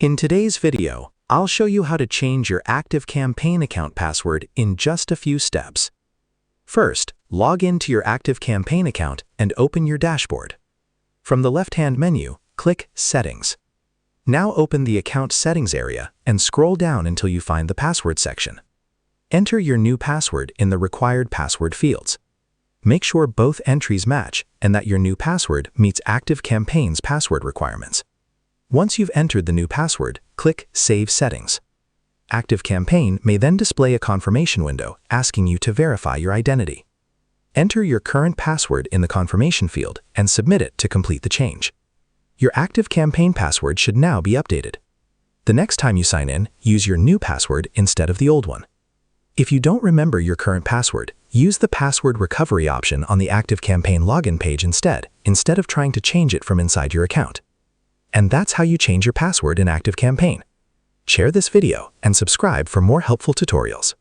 In today's video, I'll show you how to change your ActiveCampaign account password in just a few steps. First, log into your ActiveCampaign account and open your dashboard. From the left-hand menu, click Settings. Now open the Account Settings area and scroll down until you find the Password section. Enter your new password in the required password fields. Make sure both entries match and that your new password meets ActiveCampaign's password requirements. Once you've entered the new password, click Save Settings. ActiveCampaign may then display a confirmation window asking you to verify your identity. Enter your current password in the confirmation field and submit it to complete the change. Your ActiveCampaign password should now be updated. The next time you sign in, use your new password instead of the old one. If you don't remember your current password, use the password recovery option on the ActiveCampaign login page instead of trying to change it from inside your account. And that's how you change your password in ActiveCampaign. Share this video and subscribe for more helpful tutorials.